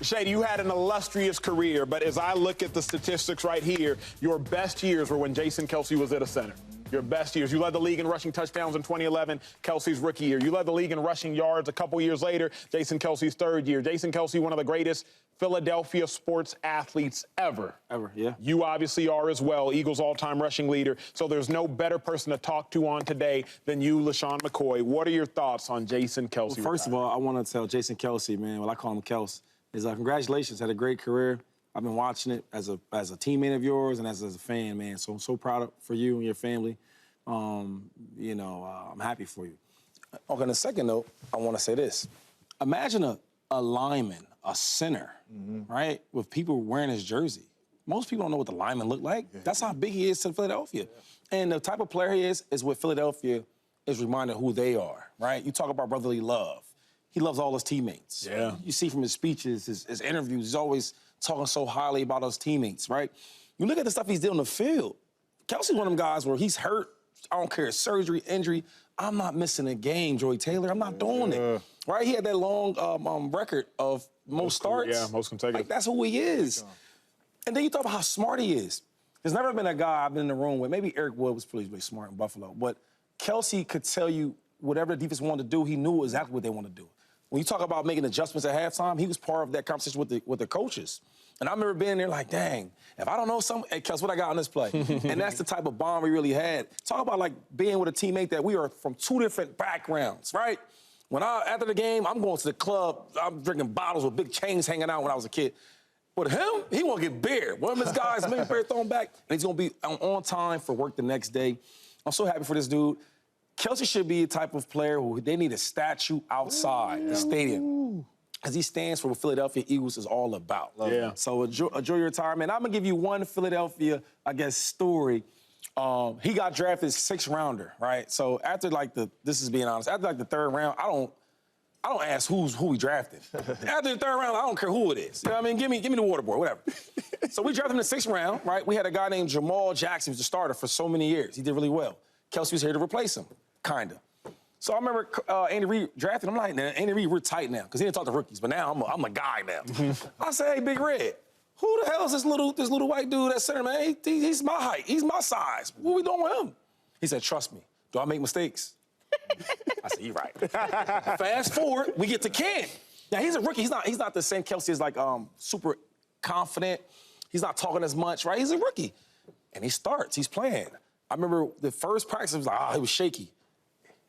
Shady, you had an illustrious career, but as I look at the statistics right here, your best years were when Jason Kelce was at a center. Your best years. You led the league in rushing touchdowns in 2011, Kelce's rookie year. You led the league in rushing yards a couple years later, Jason Kelce's third year. Jason Kelce, one of the greatest Philadelphia sports athletes ever. Ever, yeah. You obviously are as well, Eagles all-time rushing leader. So there's no better person to talk to on today than you, LeSean McCoy. What are your thoughts on Jason Kelce? Well, first of all, I want to tell Jason Kelce, man, well, I call him Kelce, is congratulations, had a greght career. I've been watching it as a teammate of yours and as a fan, man. So I'm so proud for you and your family. I'm happy for you. Okay, on the second note, I want to say this. Imagine a lineman, a center, right, with people wearing his jersey. Most people don't know what the lineman look like. Yeah. That's how big he is to Philadelphia. Yeah. And the type of player he is what Philadelphia is reminded who they are, right? You talk about brotherly love. He loves all his teammates. Yeah. You see from his speeches, his interviews, he's always talking so highly about his teammates, right? You look at the stuff he's doing in the field. Kelce's one of them guys where he's hurt. I don't care, surgery, injury. I'm not missing a game, Joey Taylor. I'm not doing it, right? He had that long record of most starts. Yeah, most consecutive. Like, that's who he is. And then you talk about how smart he is. There's never been a guy I've been in the room with, maybe Eric Wood was pretty smart in Buffalo, but Kelce could tell you whatever the defense wanted to do, he knew exactly what they wanted to do. When you talk about making adjustments at halftime, he was part of that conversation with the coaches. And I remember being there like, dang, if I don't know something, hey, Kelce, what I got on this play? And that's the type of bond we really had. Talk about, like, being with a teammate that we are from two different backgrounds, right? After the game, I'm going to the club. I'm drinking bottles with big chains hanging out when I was a kid. But him, he want to get beer. One of his guys, maybe beer thrown back, and he's going to be on time for work the next day. I'm so happy for this dude. Kelce should be a type of player who they need a statue outside the stadium. Because he stands for what Philadelphia Eagles is all about. Yeah. So enjoy your retirement. I'm going to give you one Philadelphia, story. He got drafted 6th rounder, right? So after, this is being honest, after, the 3rd round, I don't ask who we drafted. After the 3rd round, I don't care who it is. You know what I mean? Give me the water boy, whatever. So we drafted him in the 6th round, right? We had a guy named Jamal Jackson, who was the starter for so many years. He did really well. Kelce was here to replace him, kind of. So I remember Andy Reid drafted him. I'm like, Andy Reid, we're tight now, because he didn't talk to rookies, but now I'm a guy now. I say, hey, Big Red, who the hell is this little white dude at center, man? He's my height. He's my size. What we doing with him? He said, trust me. Do I make mistakes? I said, you're right. Fast forward, we get to Ken. Now, he's a rookie. He's not the same Kelce as, super confident. He's not talking as much, right? He's a rookie. And he starts. He's playing. I remember the first practice, it was he was shaky.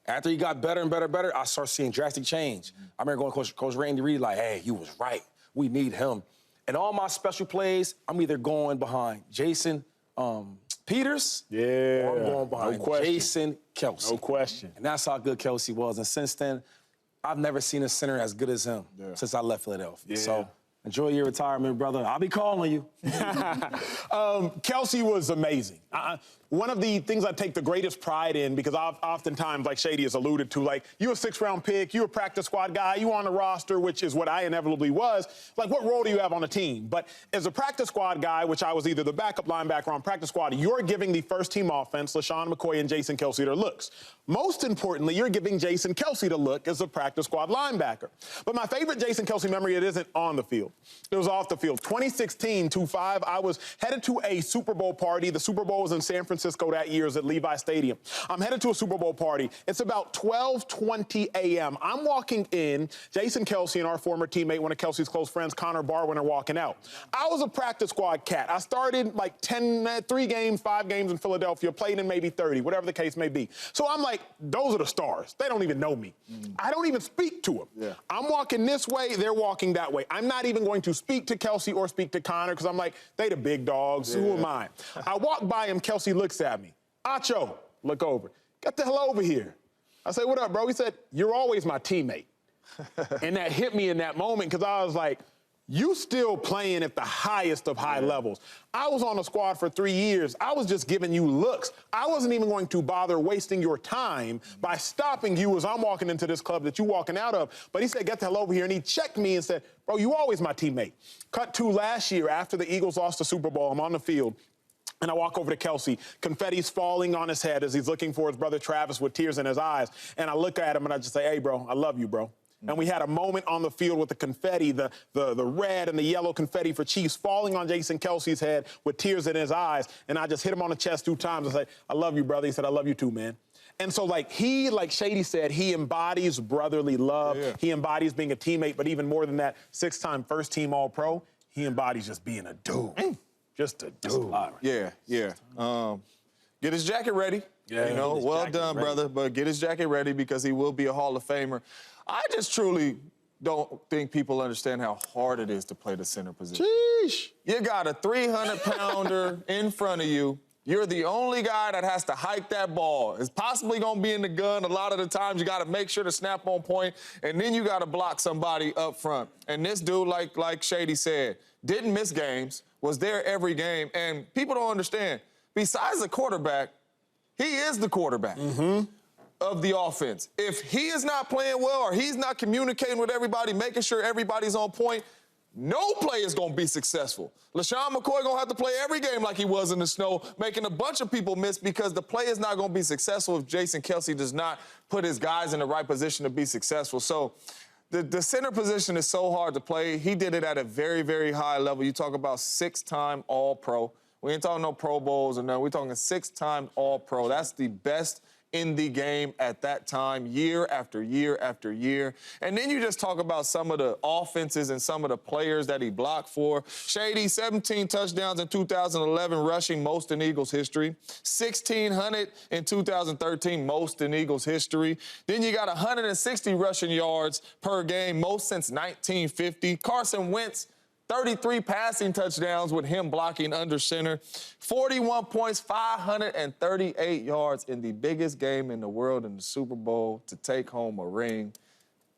After he got better and better, I started seeing drastic change. I remember going to Coach Randy Reid like, hey, you was right. We need him. And all my special plays, I'm either going behind Jason Peters or I'm going behind Jason Kelce. No question. And that's how good Kelce was. And since then, I've never seen a center as good as him since I left Philadelphia. Yeah. So enjoy your retirement, brother. I'll be calling you. Kelce was amazing. One of the things I take the greatest pride in, because I've oftentimes, like Shady has alluded to, like, you a 6th round pick, you a practice squad guy, you on the roster, which is what I inevitably was. Like, what role do you have on the team? But as a practice squad guy, which I was either the backup linebacker on practice squad, you're giving the first team offense, LeSean McCoy and Jason Kelce, their looks. Most importantly, you're giving Jason Kelce the look as a practice squad linebacker. But my favorite Jason Kelce memory, it isn't on the field. It was off the field. 2016, 2-5, I was headed to a Super Bowl party. The Super Bowl was in San Francisco that year, at Levi Stadium. I'm headed to a Super Bowl party. It's about 12:20 a.m. I'm walking in. Jason Kelce and our former teammate, one of Kelce's close friends, Connor Barwin, are walking out. I was a practice squad cat. I started like 3 games, 5 games in Philadelphia, played in maybe 30, whatever the case may be. So I'm like, those are the stars. They don't even know me. I don't even speak to them. Yeah. I'm walking this way, they're walking that way. I'm not even going to speak to Kelce or speak to Connor because I'm like, they the big dogs. Who am I? I walk by him, Kelce looks at me. Acho, look over. Get the hell over here. I say, what up, bro? He said, you're always my teammate. And that hit me in that moment because I was like, you still playing at the highest of high levels. I was on the squad for 3 years. I was just giving you looks. I wasn't even going to bother wasting your time by stopping you as I'm walking into this club that you're walking out of. But he said, get the hell over here. And he checked me and said, bro, you always my teammate. Cut to last year after the Eagles lost the Super Bowl. I'm on the field. And I walk over to Kelce. Confetti's falling on his head as he's looking for his brother Travis with tears in his eyes. And I look at him and I just say, hey, bro, I love you, bro. And we had a moment on the field with the confetti, the red and the yellow confetti for Chiefs falling on Jason Kelce's head with tears in his eyes. And I just hit him on the chest 2 times and said, I love you, brother. He said, I love you too, man. And so, like Shady said, he embodies brotherly love. Yeah. He embodies being a teammate, but even more than that, 6-time first-team All-Pro, he embodies just being a dude. Just a dude. Yeah. Get his jacket ready. Yeah, you know, well done, brother. But get his jacket ready because he will be a Hall of Famer. I just truly don't think people understand how hard it is to play the center position. Sheesh. You got a 300-pounder in front of you. You're the only guy that has to hike that ball. It's possibly going to be in the gun. A lot of the times you got to make sure to snap on point, and then you got to block somebody up front. And this dude, like Shady said, didn't miss games, was there every game. And people don't understand, besides the quarterback, he is the quarterback of the offense. If he is not playing well or he's not communicating with everybody, making sure everybody's on point, no play is going to be successful. LeSean McCoy going to have to play every game like he was in the snow, making a bunch of people miss because the play is not going to be successful if Jason Kelce does not put his guys in the right position to be successful. So the center position is so hard to play. He did it at a very, very high level. You talk about 6-time All-Pro. We ain't talking no Pro Bowls or no. We're talking 6-time All-Pro. That's the best in the game at that time, year after year after year. And then you just talk about some of the offenses and some of the players that he blocked for. Shady, 17 touchdowns in 2011, rushing, most in Eagles history. 1,600 in 2013, most in Eagles history. Then you got 160 rushing yards per game, most since 1950. Carson Wentz, 33 passing touchdowns with him blocking under center. 41 points, 538 yards in the biggest game in the world in the Super Bowl to take home a ring.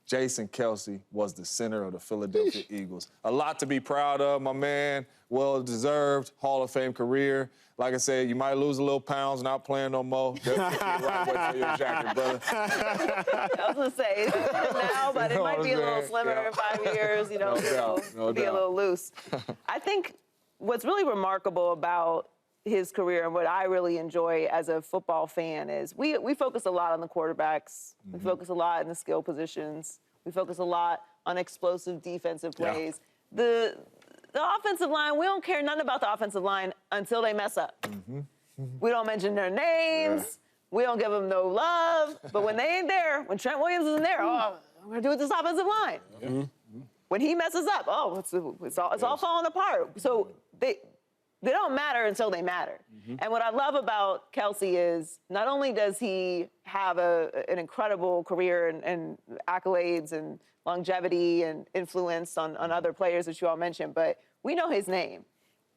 Jason Kelce was the center of the Philadelphia Eagles. A lot to be proud of, my man. Well-deserved Hall of Fame career. Like I said, you might lose a little pounds not playing no more. Definitely the right way for your jacket, brother. I was going to say, it's good now, but it might be a little slimmer in 5 years, you know, be a little loose. I think what's really remarkable about his career and what I really enjoy as a football fan is we focus a lot on the quarterbacks. We focus a lot in the skill positions. We focus a lot on explosive defensive plays. The offensive line, we don't care nothing about the offensive line until they mess up. We don't mention their names. We don't give them no love. But when they ain't there, when Trent Williams isn't there, oh, we're going to do with this offensive line. When he messes up, oh, it's all falling apart. So they don't matter until they matter. And what I love about Kelce is not only does he have an incredible career and accolades and longevity and influence on other players that you all mentioned, but we know his name.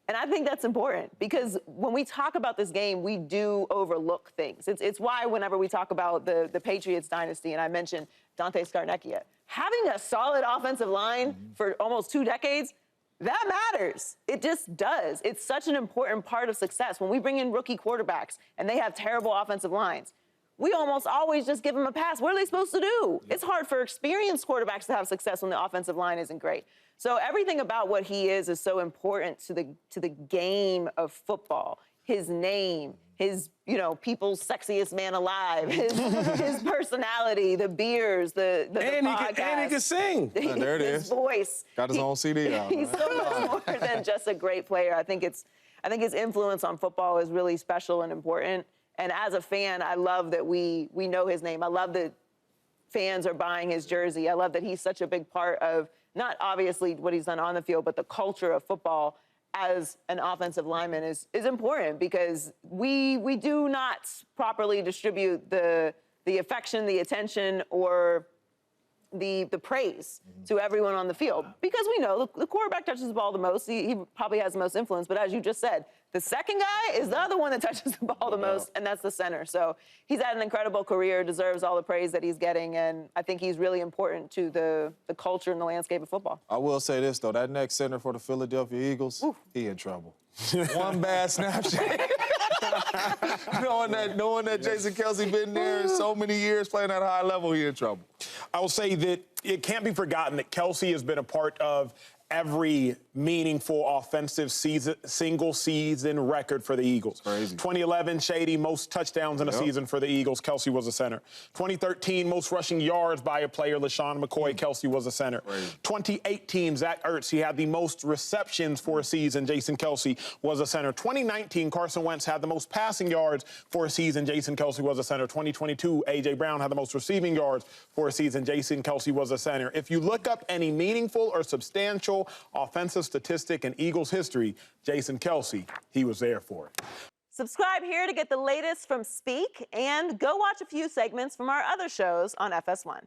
And I think that's important because when we talk about this game, we do overlook things. It's why whenever we talk about the Patriots dynasty, and I mentioned Dante Scarnecchia, having a solid offensive line for almost 2 decades, that matters. It just does. It's such an important part of success. When we bring in rookie quarterbacks and they have terrible offensive lines, we almost always just give them a pass. What are they supposed to do? It's hard for experienced quarterbacks to have success when the offensive line isn't great. So everything about what he is so important to the game of football. His name, his, people's sexiest man alive, his personality, the beers, the podcast. And he can sing. There it is. His voice. Got his own CD out. He's so much more than just a great player. I think his influence on football is really special and important. And as a fan, I love that we know his name. I love that fans are buying his jersey. I love that he's such a big part of not obviously what he's done on the field, but the culture of football as an offensive lineman is important because we do not properly distribute the affection, the attention, or the praise to everyone on the field because we know the quarterback touches the ball the most. He probably has the most influence. But as you just said, the second guy is the other one that touches the ball the most, and that's the center. So he's had an incredible career, deserves all the praise that he's getting, and I think he's really important to the culture and the landscape of football. I will say this, though. That next center for the Philadelphia Eagles, he in trouble. One bad snapshot. knowing that Jason Kelce been there so many years playing at a high level, he in trouble. I will say that it can't be forgotten that Kelce has been a part of every meaningful offensive season, single season record for the Eagles. Crazy. 2011, Shady, most touchdowns in a season for the Eagles. Kelce was a center. 2013, most rushing yards by a player. LeSean McCoy. Kelce was a center. Crazy. 2018, Zach Ertz. He had the most receptions for a season. Jason Kelce was a center. 2019, Carson Wentz had the most passing yards for a season. Jason Kelce was a center. 2022, A.J. Brown had the most receiving yards for a season. Jason Kelce was a center. If you look up any meaningful or substantial offensive statistic in Eagles history, Jason Kelce, he was there for it. Subscribe here to get the latest from Speak, and go watch a few segments from our other shows on FS1.